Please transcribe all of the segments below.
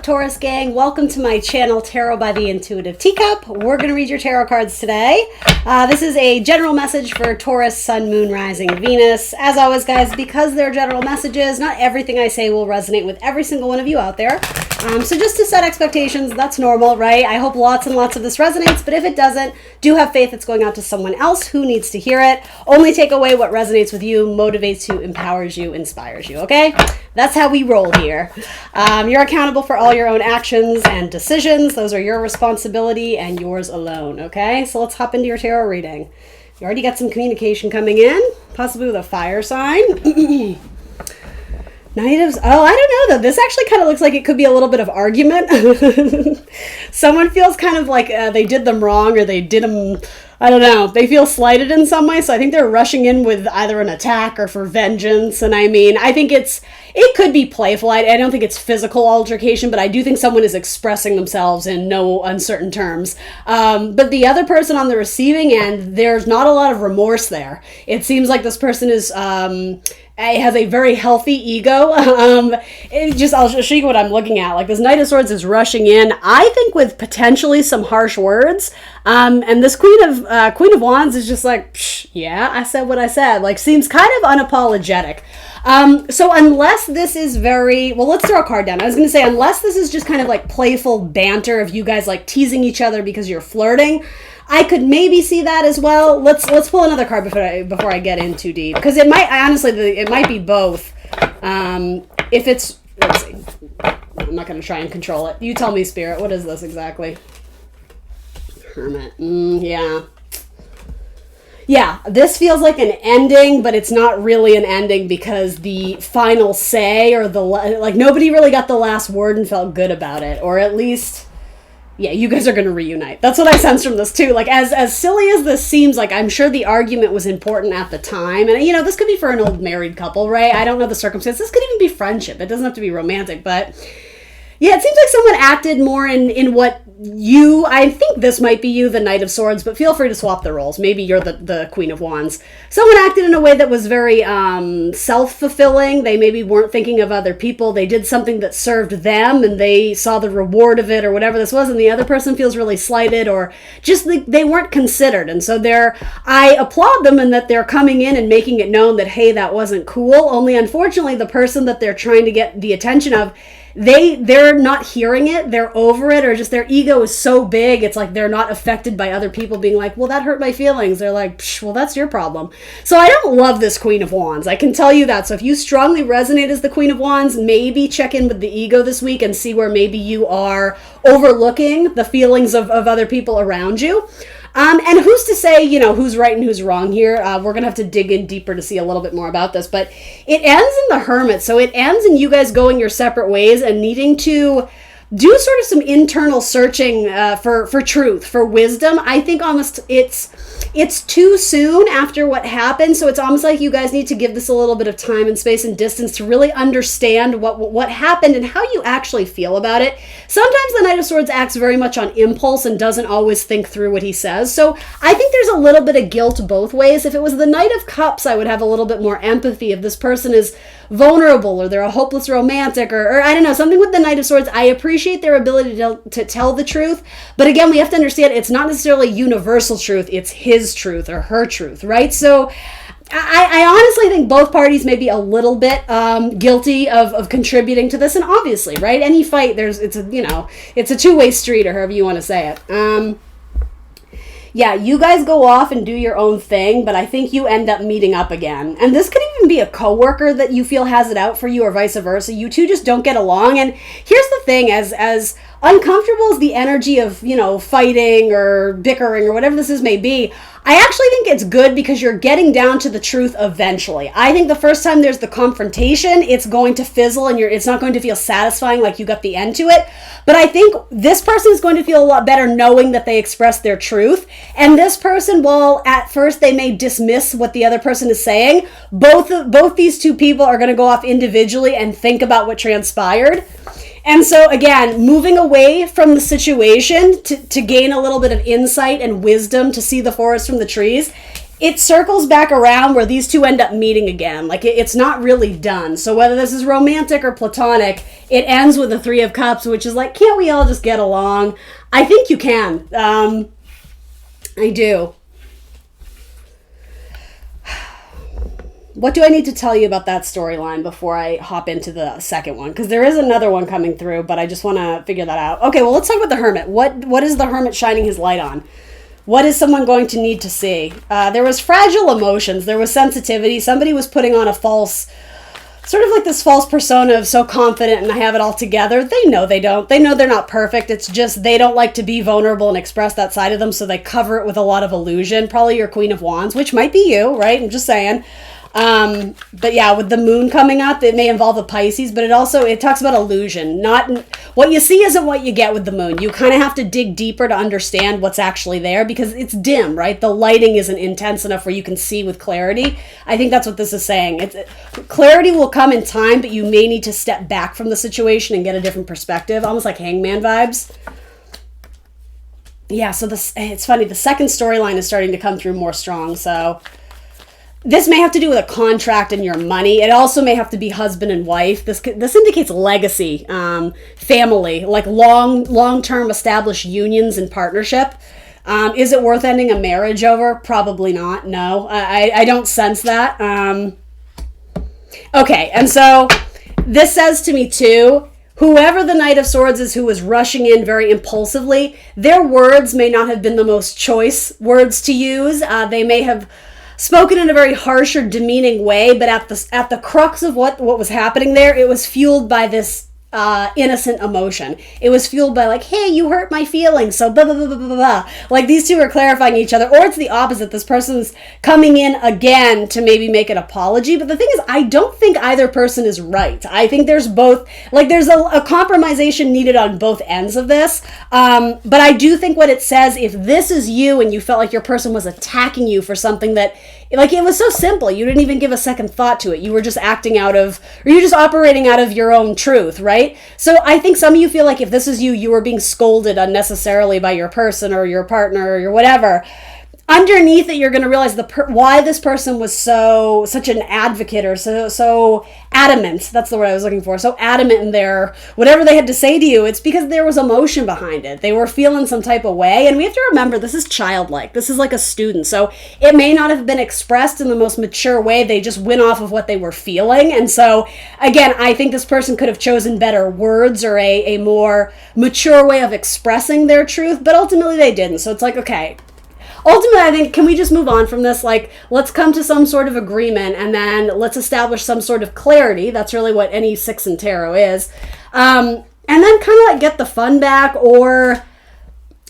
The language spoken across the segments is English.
Taurus gang? Welcome to my channel, Tarot by the Intuitive Teacup. We're going to read your tarot cards today. This is a general message for Taurus, Sun, Moon, Rising, Venus. As always, guys, because they're general messages, not everything I say will resonate with every single one of you out there. So just to set expectations, that's normal, right? I hope lots and lots of this resonates, but if it doesn't, do have faith it's going out to someone else who needs to hear it. Only take away what resonates with you, motivates you, empowers you, inspires you, okay? That's how we roll here. You're accountable for all your own actions and decisions. Those are your responsibility and yours alone, okay? So let's hop into your tarot reading. You already got some communication coming in, possibly with a fire sign. Natives, oh, I don't know though. This actually kind of looks like it could be a little bit of argument. Someone feels kind of like they did them wrong or they did them, I don't know. They feel slighted in some way, so I think they're rushing in with either an attack or for vengeance. And I mean, I think it could be playful. I don't think it's physical altercation, but I do think someone is expressing themselves in no uncertain terms. But the other person on the receiving end, there's not a lot of remorse there. It seems like this person is has a very healthy ego. I'll show you what I'm looking at. Like this Knight of Swords is rushing in, I think with potentially some harsh words. And this Queen of Wands is just like, psh, yeah, I said what I said. Like seems kind of unapologetic. So unless this is well, let's throw a card down. I was going to say, unless this is just kind of like playful banter of you guys like teasing each other because you're flirting, I could maybe see that as well. Let's pull another card before I get in too deep, because it might it might be both. If it's, let's see, I'm not going to try and control it. You tell me, Spirit. What is this exactly? Hermit. Yeah, this feels like an ending, but it's not really an ending because the final say or like nobody really got the last word and felt good about it, or at least. Yeah, you guys are going to reunite. That's what I sense from this, too. Like, as silly as this seems, like, I'm sure the argument was important at the time. And, you know, this could be for an old married couple, right? I don't know the circumstances. This could even be friendship. It doesn't have to be romantic. But, yeah, it seems like someone acted more in what I think this might be you, the Knight of Swords, but feel free to swap the roles. Maybe you're the Queen of Wands. Someone acted in a way that was very self-fulfilling. They maybe weren't thinking of other people. They did something that served them, and they saw the reward of it, or whatever this was, and the other person feels really slighted, or just they weren't considered. And so I applaud them in that they're coming in and making it known that, hey, that wasn't cool. Only, unfortunately, the person that they're trying to get the attention of, they're not hearing it, they're over it, or just their ego is so big, it's like they're not affected by other people being like, well, that hurt my feelings. They're like, well, that's your problem. So I don't love this Queen of Wands. I can tell you that. So if you strongly resonate as the Queen of Wands, maybe check in with the ego this week and see where maybe you are overlooking the feelings of other people around you. And who's to say, you know, who's right and who's wrong here? We're going to have to dig in deeper to see a little bit more about this. But it ends in the Hermit. So it ends in you guys going your separate ways and needing to do sort of some internal searching for truth, for wisdom. I think almost it's too soon after what happened. So it's almost like you guys need to give this a little bit of time and space and distance to really understand what happened and how you actually feel about it. Sometimes the Knight of Swords acts very much on impulse and doesn't always think through what he says. So I think there's a little bit of guilt both ways. If it was the Knight of Cups, I would have a little bit more empathy. If this person is vulnerable or they're a hopeless romantic or I don't know, something with the Knight of Swords, I appreciate their ability to tell the truth. But again, we have to understand it's not necessarily universal truth. It's his truth or her truth, right? So I honestly think both parties may be a little bit guilty of contributing to this. And obviously, right, any fight, it's a two-way street, or however you want to say it. Yeah, you guys go off and do your own thing, but I think you end up meeting up again. And this could even be a coworker that you feel has it out for you, or vice versa. You two just don't get along. And here's the thing, as uncomfortable as the energy of, you know, fighting or bickering or whatever this may be, I actually think it's good because you're getting down to the truth eventually. I think the first time there's the confrontation, it's going to fizzle and it's not going to feel satisfying like you got the end to it. But I think this person is going to feel a lot better knowing that they expressed their truth. And this person, while at first they may dismiss what the other person is saying, both these two people are going to go off individually and think about what transpired. And so, again, moving away from the situation to gain a little bit of insight and wisdom to see the forest from the trees, it circles back around where these two end up meeting again. Like, it's not really done. So whether this is romantic or platonic, it ends with the Three of Cups, which is like, can't we all just get along? I think you can. I do. What do I need to tell you about that storyline before I hop into the second one? Because there is another one coming through, but I just want to figure that out. Okay, well, let's talk about the Hermit. What is the Hermit shining his light on? What is someone going to need to see? There was fragile emotions. There was sensitivity. Somebody was putting on a false, sort of like this false persona of so confident and I have it all together. They know they don't. They know they're not perfect. It's just they don't like to be vulnerable and express that side of them, so they cover it with a lot of illusion. Probably your Queen of Wands, which might be you, right? I'm just saying. But yeah, with the moon coming up, it may involve a Pisces, but it talks about illusion. Not what you see isn't what you get with the moon. You kind of have to dig deeper to understand what's actually there because it's dim, right? The lighting isn't intense enough where you can see with clarity. I think that's what this is saying. Clarity will come in time, but you may need to step back from the situation and get a different perspective, almost like Hangman vibes. Yeah, so it's funny. The second storyline is starting to come through more strong, so this may have to do with a contract and your money. It also may have to be husband and wife. This indicates legacy, family, like long-term established unions and partnership. Is it worth ending a marriage over? Probably not. No, I don't sense that. Okay, and so this says to me too, whoever the Knight of Swords is who was rushing in very impulsively, their words may not have been the most choice words to use. They may have spoken in a very harsh or demeaning way, but at the crux of what was happening there, it was fueled by this innocent emotion. It was fueled by like, hey, you hurt my feelings, so blah, blah, blah, blah, blah, blah. Like these two are clarifying each other, or it's the opposite. This person's coming in again to maybe make an apology. But the thing is, I don't think either person is right. I think there's both, like there's a compromisation needed on both ends of this. But I do think what it says, if this is you and you felt like your person was attacking you for something that, like, it was so simple, you didn't even give a second thought to it. You were just acting out of, or you're just operating out of your own truth, right? So I think some of you feel like if this is you, you were being scolded unnecessarily by your person or your partner or your whatever. Underneath it, you're going to realize why this person was such an advocate or so adamant. That's the word I was looking for. So adamant in their whatever they had to say to you. It's because there was emotion behind it. They were feeling some type of way, and we have to remember this is childlike. This is like a student, so it may not have been expressed in the most mature way. They just went off of what they were feeling, and so again, I think this person could have chosen better words or a more mature way of expressing their truth, but ultimately they didn't. So it's like, okay. Ultimately, I think, can we just move on from this? Like, let's come to some sort of agreement, and then let's establish some sort of clarity. That's really what any 6 in tarot is. And then kind of like get the fun back, or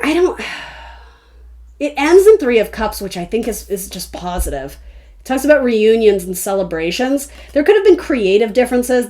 it ends in 3 of Cups, which I think is just positive. It talks about reunions and celebrations. There could have been creative differences.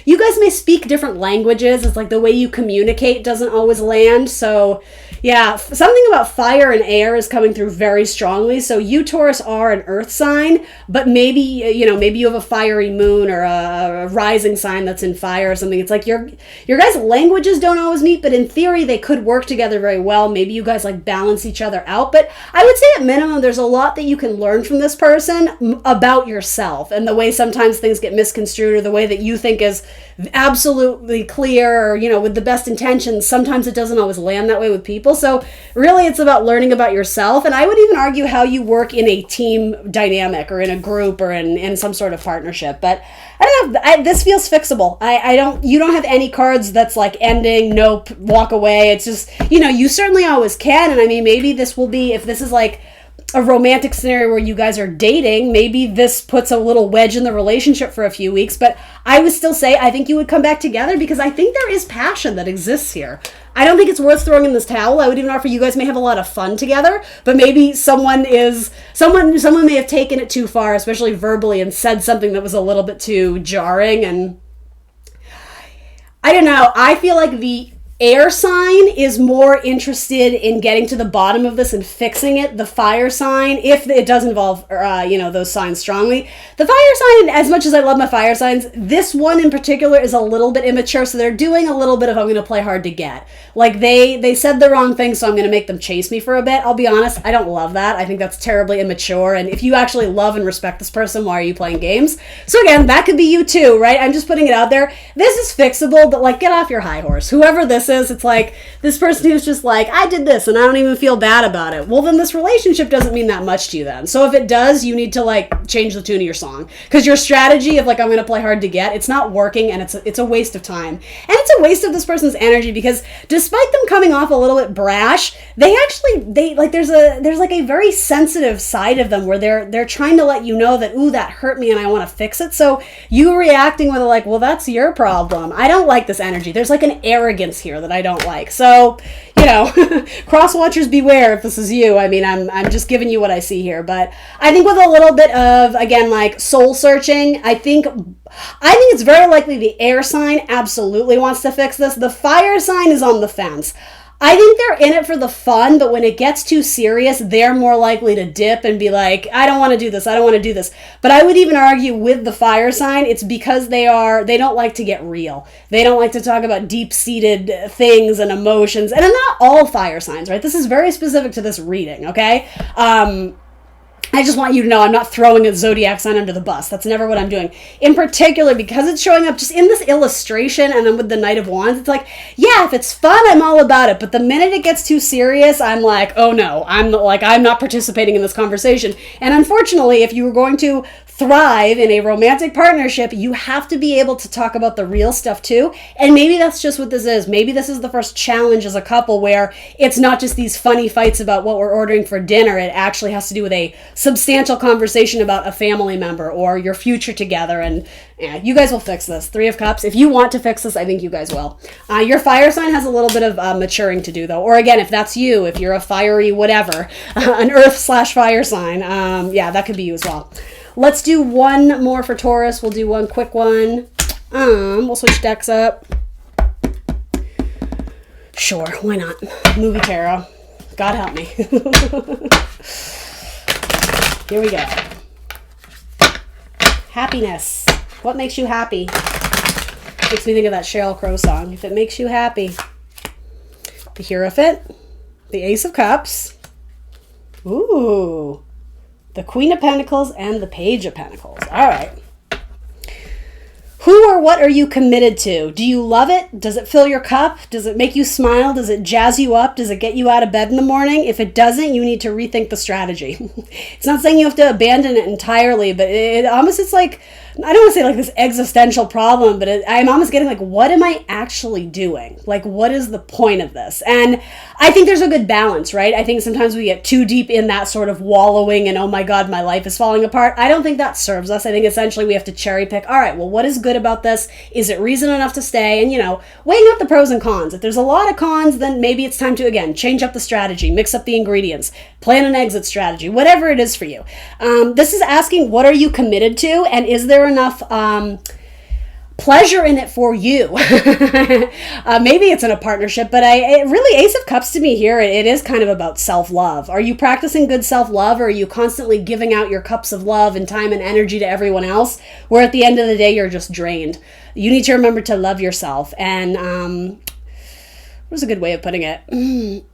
You guys may speak different languages. It's like the way you communicate doesn't always land. So yeah, something about fire and air is coming through very strongly. So you, Taurus, are an earth sign, but maybe you have a fiery moon or a rising sign that's in fire or something. It's like your guys' languages don't always meet, but in theory they could work together very well. Maybe you guys like balance each other out. But I would say at minimum there's a lot that you can learn from this person about yourself and the way sometimes things get misconstrued, or the way that you think is absolutely clear, or with the best intentions, sometimes it doesn't always land that way with people. So really it's about learning about yourself, and I would even argue how you work in a team dynamic or in a group or in some sort of partnership. But I don't know, this feels fixable. You don't have any cards that's like ending, nope, walk away. It's just, you certainly always can, and I mean, maybe this will be, if this is like a romantic scenario where you guys are dating, maybe this puts a little wedge in the relationship for a few weeks, but I would still say I think you would come back together because I think there is passion that exists here. I don't think it's worth throwing in this towel. I would even offer you guys may have a lot of fun together, but maybe someone may have taken it too far, especially verbally, and said something that was a little bit too jarring, and I don't know. I feel like air sign is more interested in getting to the bottom of this and fixing it. The fire sign, if it does involve, those signs strongly. The fire sign, as much as I love my fire signs, this one in particular is a little bit immature, so they're doing a little bit of I'm going to play hard to get. Like, they said the wrong thing, so I'm going to make them chase me for a bit. I'll be honest, I don't love that. I think that's terribly immature, and if you actually love and respect this person, why are you playing games? So again, that could be you too, right? I'm just putting it out there. This is fixable, but like, get off your high horse. Whoever this is, it's like this person who's just like, I did this and I don't even feel bad about it. Well, then this relationship doesn't mean that much to you then. So if it does, you need to like change the tune of your song, because your strategy of like, I'm going to play hard to get, it's not working, and it's a waste of time. And it's a waste of this person's energy, because despite them coming off a little bit brash, they like, there's like a very sensitive side of them where they're trying to let you know that, ooh, that hurt me and I want to fix it. So you reacting with like, well, that's your problem. I don't like this energy. There's like an arrogance here that I don't like. So, cross watchers beware if this is you. I mean, I'm just giving you what I see here, but I think with a little bit of, again, like soul searching, I think it's very likely the air sign absolutely wants to fix this. The fire sign is on the fence. I think they're in it for the fun, but when it gets too serious, they're more likely to dip and be like, I don't want to do this. I don't want to do this. But I would even argue with the fire sign, it's because they don't like to get real. They don't like to talk about deep-seated things and emotions. And not all fire signs, right? This is very specific to this reading, okay? I just want you to know I'm not throwing a zodiac sign under the bus. That's never what I'm doing. In particular, because it's showing up just in this illustration and then with the Knight of Wands, it's like, yeah, if it's fun, I'm all about it. But the minute it gets too serious, I'm like, oh no, I'm not participating in this conversation. And unfortunately, if you were going to thrive in a romantic partnership, you have to be able to talk about the real stuff too. And maybe that's just what this is. Maybe this is the first challenge as a couple where it's not just these funny fights about what we're ordering for dinner. It actually has to do with a substantial conversation about a family member or your future together. And you guys will fix this. 3 of Cups. If you want to fix this, I think you guys will. Your fire sign has a little bit of maturing to do though. Or again, if that's you, if you're a fiery whatever, an earth/fire sign, that could be you as well. Let's do one more for Taurus. We'll do one quick one. We'll switch decks up. Sure, why not? Movie tarot. God help me. Here we go. Happiness. What makes you happy? Makes me think of that Sheryl Crow song. If it makes you happy. The Hierophant. The Ace of Cups. Ooh. The Queen of Pentacles and the Page of Pentacles. All right. Who or what are you committed to? Do you love it? Does it fill your cup? Does it make you smile? Does it jazz you up? Does it get you out of bed in the morning? If it doesn't, you need to rethink the strategy. It's not saying you have to abandon it entirely, but it's like, I don't want to say like this existential problem, but I'm almost getting like, what am I actually doing? Like, what is the point of this? And I think there's a good balance, right? I think sometimes we get too deep in that sort of wallowing and, oh my God, my life is falling apart. I don't think that serves us. I think essentially we have to cherry pick. All right, well, what is good about this? Is it reason enough to stay? And, weighing out the pros and cons. If there's a lot of cons, then maybe it's time to, again, change up the strategy, mix up the ingredients, plan an exit strategy, whatever it is for you. This is asking, what are you committed to? And is there enough pleasure in it for you? Maybe it's in a partnership, but really, Ace of Cups to me here, it is kind of about self-love. Are you practicing good self-love, or are you constantly giving out your cups of love and time and energy to everyone else, where at the end of the day, you're just drained? You need to remember to love yourself. And what's a good way of putting it?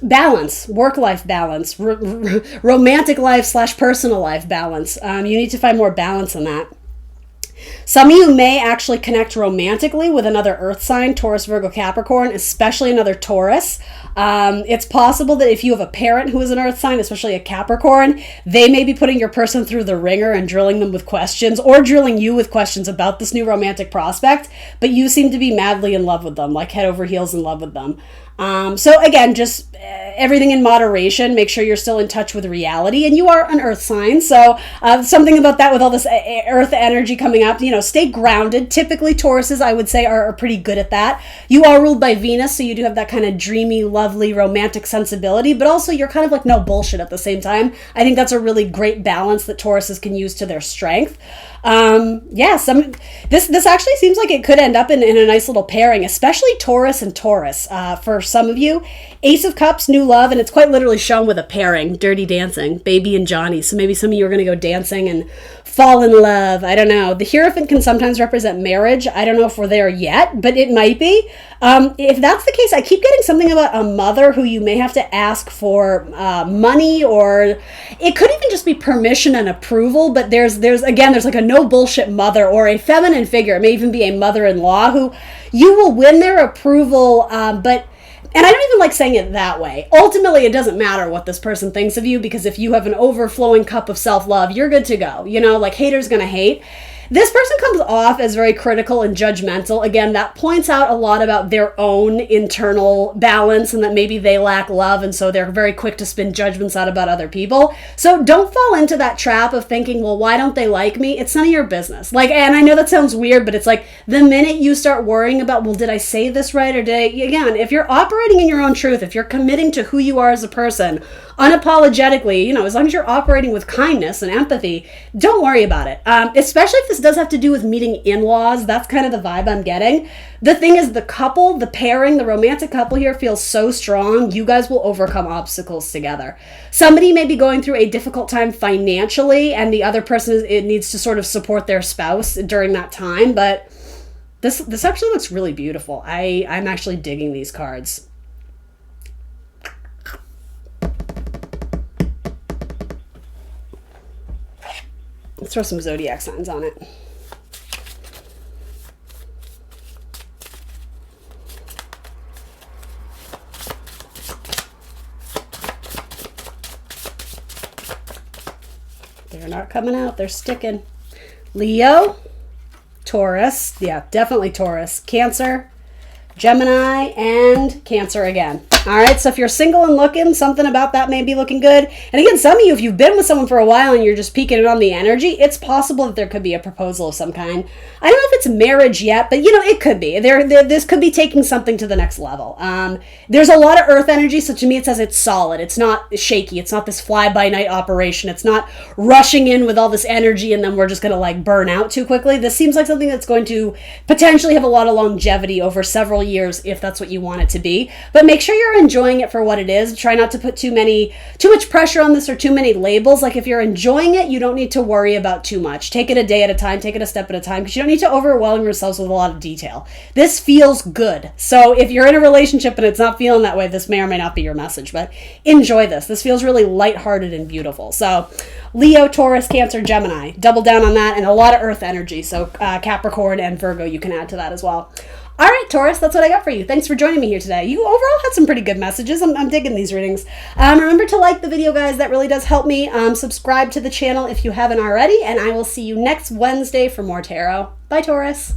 Balance, work-life balance, romantic life / personal life balance. You need to find more balance in that. Some of you may actually connect romantically with another earth sign, Taurus, Virgo, Capricorn, especially another Taurus. It's possible that if you have a parent who is an earth sign, especially a Capricorn, they may be putting your person through the ringer and drilling them with questions, or drilling you with questions about this new romantic prospect, but you seem to be madly in love with them, like head over heels in love with them. So again, just everything in moderation. Make sure you're still in touch with reality, and you are an earth sign. So something about that with all this earth energy coming up, stay grounded. Typically, Tauruses, I would say, are pretty good at that. You are ruled by Venus, so you do have that kind of dreamy, lovely, romantic sensibility, but also you're kind of like no bullshit at the same time. I think that's a really great balance that Tauruses can use to their strength. This actually seems like it could end up in a nice little pairing, especially Taurus and Taurus. For some of you, Ace of Cups, new love, and it's quite literally shown with a pairing, Dirty Dancing, Baby and Johnny. So maybe some of you are going to go dancing and fall in love. I don't know. The Hierophant can sometimes represent marriage. I don't know if we're there yet, but it might be. If that's the case, I keep getting something about a mother who you may have to ask for money, or it could even just be permission and approval. But there's like a no bullshit mother or a feminine figure. It may even be a mother-in-law who you will win their approval, and I don't even like saying it that way. Ultimately, it doesn't matter what this person thinks of you, because if you have an overflowing cup of self-love, you're good to go. Like haters gonna hate. This person comes off as very critical and judgmental. Again, that points out a lot about their own internal balance and that maybe they lack love, and so they're very quick to spin judgments out about other people. So don't fall into that trap of thinking, well, why don't they like me? It's none of your business. And I know that sounds weird, but it's like the minute you start worrying about, well, did I say this right? Or again, if you're operating in your own truth, if you're committing to who you are as a person, unapologetically, as long as you're operating with kindness and empathy, don't worry about it. Especially if this does have to do with meeting in-laws. That's kind of the vibe I'm getting. The thing is, the couple, the pairing, the romantic couple here feels so strong. You guys will overcome obstacles together. Somebody may be going through a difficult time financially, and the other person needs to sort of support their spouse during that time. But this actually looks really beautiful. I'm actually digging these cards. Let's throw some zodiac signs on it. They're not coming out. They're sticking. Leo, Taurus. Yeah, definitely Taurus. Cancer, Gemini, and Cancer again. All right, so if you're single and looking, something about that may be looking good. And again, some of you, if you've been with someone for a while and you're just peeking it on the energy, it's possible that there could be a proposal of some kind. I don't know if it's marriage yet, but it could be. This could be taking something to the next level. There's a lot of earth energy, so to me it says it's solid. It's not shaky. It's not this fly-by-night operation. It's not rushing in with all this energy and then we're just going to burn out too quickly. This seems like something that's going to potentially have a lot of longevity over several years if that's what you want it to be. But make sure you're enjoying it for what it is. Try not to put too much pressure on this or too many labels. If you're enjoying it, you don't need to worry about too much. Take it a day at a time, take it a step at a time, because you don't need to overwhelm yourselves with a lot of detail. This feels good. So if you're in a relationship and it's not feeling that way, this may or may not be your message, but enjoy this. This feels really lighthearted and beautiful. So Leo, Taurus, Cancer, Gemini, double down on that, and a lot of earth energy. So Capricorn and Virgo, you can add to that as well. All right, Taurus, that's what I got for you. Thanks for joining me here today. You overall had some pretty good messages. I'm digging these readings. Remember to like the video, guys. That really does help me. Subscribe to the channel if you haven't already, and I will see you next Wednesday for more tarot. Bye, Taurus.